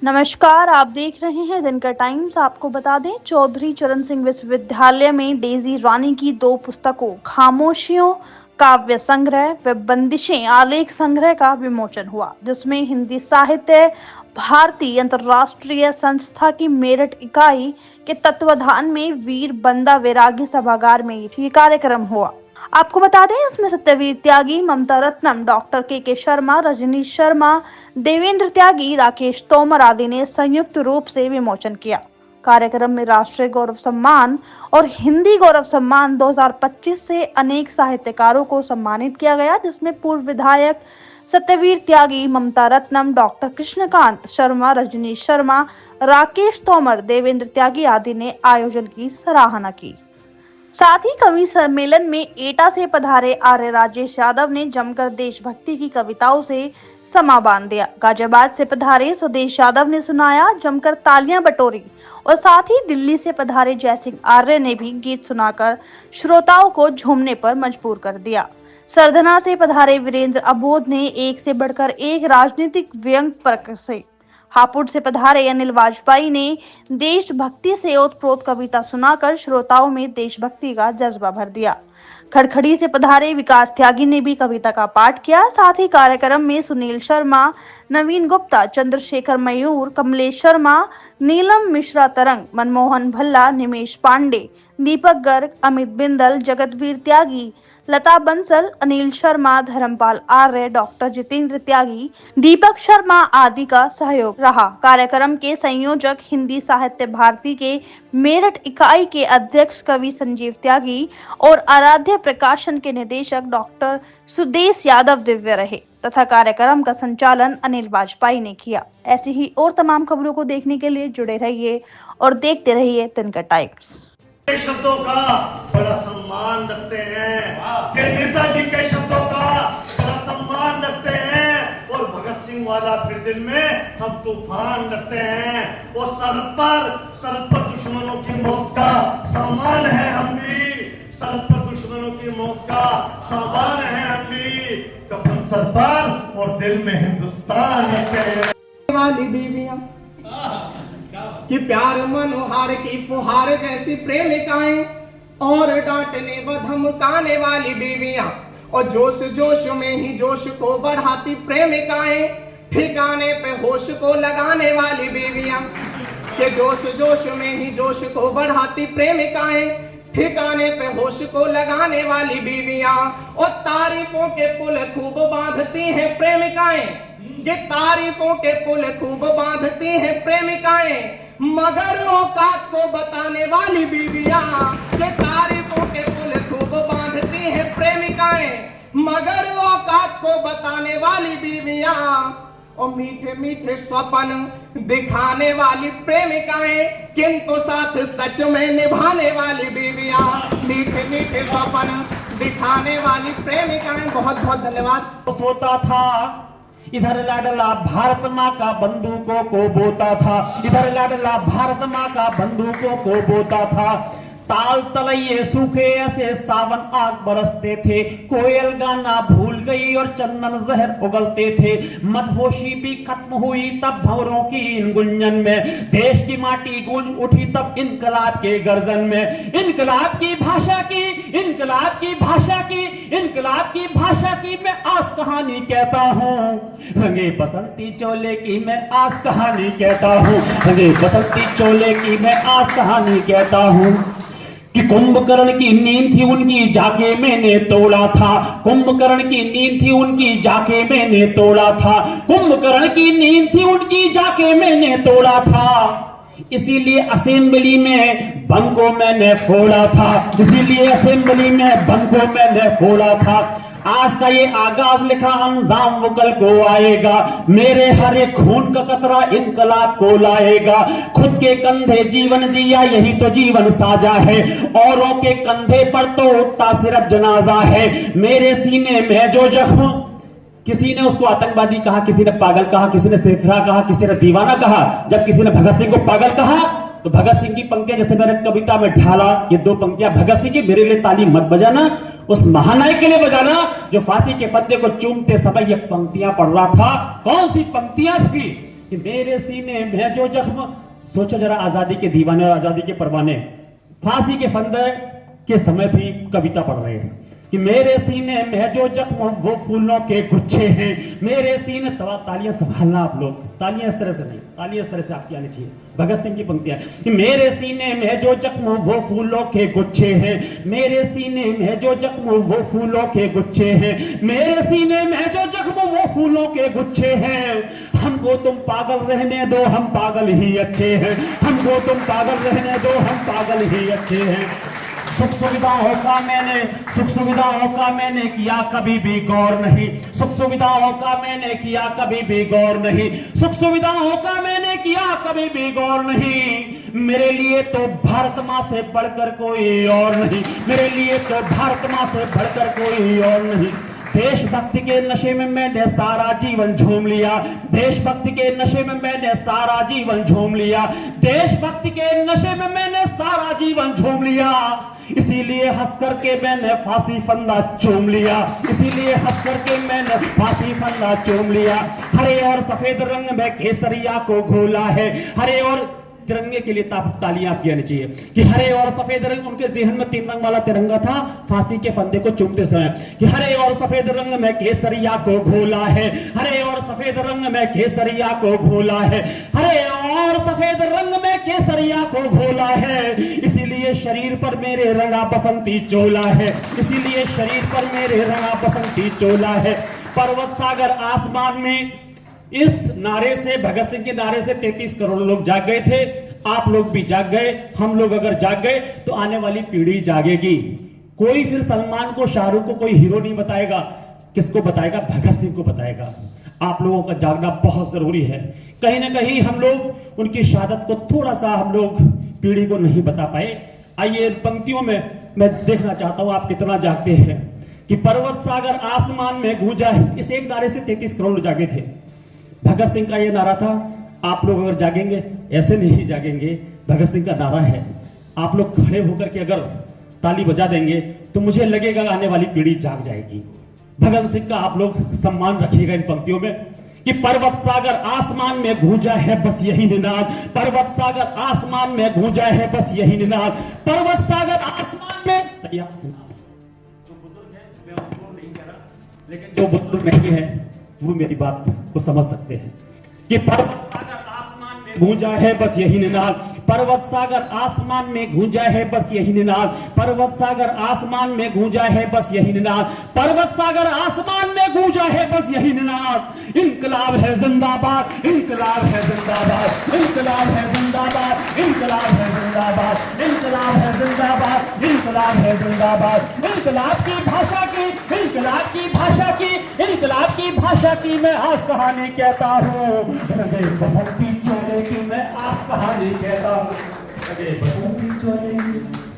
नमस्कार, आप देख रहे हैं दिनकर टाइम्स। आपको बता दें, चौधरी चरण सिंह विश्वविद्यालय में डेजी रानी की 2 पुस्तकों खामोशियों काव्य संग्रह व बंदिशें आलेख संग्रह का विमोचन हुआ, जिसमें हिंदी साहित्य भारती अंतर्राष्ट्रीय संस्था की मेरठ इकाई के तत्वाधान में वीर बंदा वैरागी सभागार में ये कार्यक्रम हुआ। आपको बता दें, इसमें सत्यवीर त्यागी, ममता रत्नम, डॉक्टर के शर्मा, रजनीश शर्मा, देवेंद्र त्यागी, राकेश तोमर आदि ने संयुक्त रूप से विमोचन किया। कार्यक्रम में राष्ट्रीय गौरव सम्मान और हिंदी गौरव सम्मान 2025 से अनेक साहित्यकारों को सम्मानित किया गया, जिसमें पूर्व विधायक सत्यवीर त्यागी, ममता रत्नम, डॉक्टर कृष्णकांत शर्मा, रजनीश शर्मा, राकेश तोमर, देवेंद्र त्यागी आदि ने आयोजन की सराहना की। साथ ही कवि सम्मेलन में एटा से पधारे आर्य राजेश यादव ने जमकर देशभक्ति की कविताओं से समा बांध दिया। गाजियाबाद से पधारे स्वदेश यादव ने सुनाया जमकर तालियां बटोरी और साथ ही दिल्ली से पधारे जयसिंह आर्य ने भी गीत सुनाकर श्रोताओं को झूमने पर मजबूर कर दिया। सरधना से पधारे वीरेंद्र अबोध ने एक से बढ़कर एक राजनीतिक व्यंग प्रकट। हापुड़ से पधारे अनिल वाजपेयी ने देशभक्ति से ओतप्रोत कविता सुनाकर श्रोताओं में देशभक्ति का जज्बा भर दिया। खड़खड़ी से पधारे विकास त्यागी ने भी कविता का पाठ किया। साथ ही कार्यक्रम में सुनील शर्मा, नवीन गुप्ता, चंद्रशेखर मयूर, कमलेश शर्मा, नीलम मिश्रा तरंग, मनमोहन भल्ला, निमेश पांडे, दीपक गर्ग, अमित बिंदल, जगतवीर त्यागी, लता बंसल, अनिल शर्मा, धर्मपाल आर्य, डॉक्टर जितेंद्र त्यागी, दीपक शर्मा आदि का सहयोग रहा। कार्यक्रम के संयोजक हिंदी साहित्य भारती के मेरठ इकाई के अध्यक्ष कवि संजीव त्यागी और आराध्य प्रकाशन के निदेशक डॉक्टर सुदेश यादव दिव्य रहे तथा कार्यक्रम का संचालन अनिल वाजपेयी ने किया। ऐसी ही और तमाम खबरों को देखने के लिए जुड़े रहिए और देखते रहिए दिनकर टाइम्स। शब्दों का बड़ा सम्मान रखते हैं, के नेताजी के शब्दों का बड़ा सम्मान रखते हैं और भगत सिंह वाला फिर दिल में हम तूफान रखते हैं और सरहद पर दुश्मनों की मौत का सम्मान है हम भी, सरहद पर दुश्मनों की मौत का सम्मान है हम भी, कफन सर पर और दिल में हिंदुस्तान रखते हैं। वाली बीवियां कि प्यार मनोहार की फुहार जैसी प्रेमिकाएं और डांटने व धमकाने वाली बीवियां और जोश जोश में ही जोश को बढ़ाती प्रेमिकाएं, ठिकाने पे होश को लगाने वाली बीवियां कि जोश जोश में ही जोश को बढ़ाती प्रेमिकाएं, ठिकाने पे होश को लगाने वाली बीवियां और तारीफों के पुल खूब बांधती हैं प्रेमिकाएं, ये तारीफों के पुल खूब बांधती हैं प्रेमिकाएं, मगर औकात को बताने वाली बीवियां, ये तारीफों के पुल खूब बांधती हैं प्रेमिकाएं, मगर औकात को बताने वाली बीवियां और मीठे मीठे स्वप्न दिखाने वाली प्रेमिकाएं, किंतु साथ सच में निभाने वाली बीवियां, मीठे मीठे स्वप्न दिखाने वाली प्रेमिकाएं। बहुत बहुत धन्यवाद। सोता था इधर लाडला भारत माँ का बंदूकों को बोता था, इधर लाडला भारत माँ का बंदूकों को बोता था, ताल तलैये सूखे ऐसे सावन आग बरसते थे, कोयल गाना भूल गई और चंदन जहर उगलते थे, मदहोशी भी खत्म हुई तब भंवरों की इन गुंजन में, देश की माटी गूंज उठी तब इनकलाब के गर्जन में, इनकलाब की भाषा की, इनकलाब की भाषा की, इनकलाब की भाषा की मैं आस कहानी कहता हूँ, रंगे बसंती चोले की मैं आस कहानी कहता हूँ, रंगे बसंती चोले की मैं आस कहानी कहता हूँ कि कुंभकर्ण की नींद थी उनकी जाके मैंने तोड़ा था, कुंभकर्ण की नींद थी उनकी जाके मैंने तोड़ा था, कुंभकर्ण की नींद थी उनकी जाके मैंने तोड़ा था, इसीलिए असेंबली में बम को मैंने फोड़ा था, इसीलिए असेंबली में बम को मैंने फोड़ा था, आज का ये आगाज लिखा अंजाम वो कल को आएगा, मेरे हर एक खून का कतरा इनकलाब को लाएगा, खुद के कंधे जीवन जिया यही तो जीवन साजा है, औरों के कंधे पर तो उठता सिर्फ जनाजा है, मेरे सीने में जो जख्म, किसी ने उसको आतंकवादी कहा, किसी ने पागल कहा, किसी ने सिरफिरा कहा, किसी ने दीवाना कहा, जब किसी ने भगत सिंह को पागल कहा तो भगत सिंह की पंक्तियां जैसे मैंने कविता में ढाला, ये 2 पंक्तियां भगत सिंह की, मेरे लिए ताली मत बजाना, उस महानायक के लिए बजाना जो फांसी के फत्ते को चूमते समय ये पंक्तियां पढ़ रहा था। कौन सी पंक्तियां थी? कि मेरे सीने में जो जख्म, सोचो जरा, आजादी के दीवाने और आजादी के परवाने फांसी के फंदे के समय भी कविता पढ़ रहे हैं कि मेरे सीने में जो जख्म वो फूलों के गुच्छे हैं, मेरे सीने, तालियां संभालना आप लोग, तालियां इस तरह से नहीं, तालियां इस तरह से आपकी आनी चाहिए। भगत सिंह की पंक्तियां कि मेरे सीने में जो जख्म वो फूलों के गुच्छे हैं, मेरे सीने में जो जख्म वो फूलों के गुच्छे हैं, मेरे सीने में जो जख्म वो फूलों के गुच्छे हैं, हमको तुम पागल रहने दो, हम पागल ही अच्छे हैं, हमको तुम पागल रहने दो, हम पागल ही अच्छे हैं। सुख सुविधाओं का मैंने किया कभी भी गौर नहीं, सुख सुविधाओं का मैंने किया कभी भी गौर नहीं, सुख सुविधाओं का मैंने किया कभी भी गौर नहीं। मेरे लिए तो भारत माँ से बढ़कर कोई और नहीं, मेरे लिए तो भारत माँ से बढ़कर कोई और नहीं। देशभक्ति के नशे में मैंने सारा जीवन झूम लिया, देशभक्ति के नशे में मैंने सारा जीवन झूम लिया, देशभक्ति के नशे में मैंने सारा जीवन झूम लिया। इसीलिए हंस करके मैंने फांसी फंदा चूम लिया, इसीलिए हंस करके मैंने फांसी फंदा चूम लिया। हरे और सफेद रंग में केसरिया को घोला है, हरे और तिरंगे के लिए तालियां आपकी आनी चाहिए कि हरे और सफेद रंग, उनके जहन में 3 रंग वाला तिरंगा था फांसी के फंदे को चूमते समय कि हरे और सफेद रंग में केसरिया को घोला है, हरे और सफेद रंग में केसरिया को घोला है, हरे और सफेद रंग में केसरिया को घोला है। इसीलिए शरीर पर मेरे रंगा बसंती चोला है, इसीलिए शरीर पर मेरे रंगा बसंती चोला है। पर्वत सागर आसमान में, इस नारे से, भगत सिंह के नारे से 33 करोड़ लोग जाग गए थे। आप लोग भी जाग गए, हम लोग अगर जाग गए तो आने वाली पीढ़ी जागेगी। कोई फिर सलमान को, शाहरुख को कोई हीरो नहीं बताएगा, किसको बताएगा? भगत सिंह को बताएगा। आप लोगों का जागना बहुत जरूरी है। कहीं ना कहीं हम लोग उनकी शहादत को थोड़ा सा हम लोग पीढ़ी को नहीं बता पाए। आइए पंक्तियों में मैं देखना चाहता हूं आप कितना जागते हैं कि पर्वत सागर आसमान में गूंजा है। इस एक नारे से 33 करोड़ जागे थे। भगत सिंह का यह नारा था, आप लोग अगर जागेंगे, ऐसे नहीं जागेंगे, भगत सिंह का नारा है। आप लोग खड़े होकर के अगर ताली बजा देंगे तो मुझे लगेगा आने वाली पीढ़ी जाग जाएगी। भगत सिंह का आप लोग सम्मान रखिएगा इन पंक्तियों में कि पर्वत सागर आसमान में गूंजा है बस यही निनाद, पर्वत सागर आसमान में गूंजा है बस यही निनाद, पर्वत सागर आसमान में। जो बुजुर्ग है, मैं उनको नहीं कह रहा, लेकिन जो बुजुर्ग नहीं है वो मेरी बात को समझ सकते हैं कि पर्वत सागर आसमान में गूंजा है बस यही निनाद, पर्वत सागर आसमान में गूंजा है बस यही निनाद, पर्वत सागर आसमान में गूंजा है बस यही निनाद, पर्वत सागर आसमान में गूंजा है बस यही निनाद। इनकलाब है जिंदाबाद, इनकलाब है जिंदाबाद, इनकलाब है जिंदाबाद, इनकलाब है जिंदाबाद, इनकलाब है जिंदाबाद, इनकलाब है जिंदाबाद। इनकलाब की भाषा की, इनकलाब की भाषा की, इनकलाब की भाषा की मैं आज कहानी कहता हूँ, बसंती चोले की मैं आज कहानी कहता हूँ, बसंती चोले की।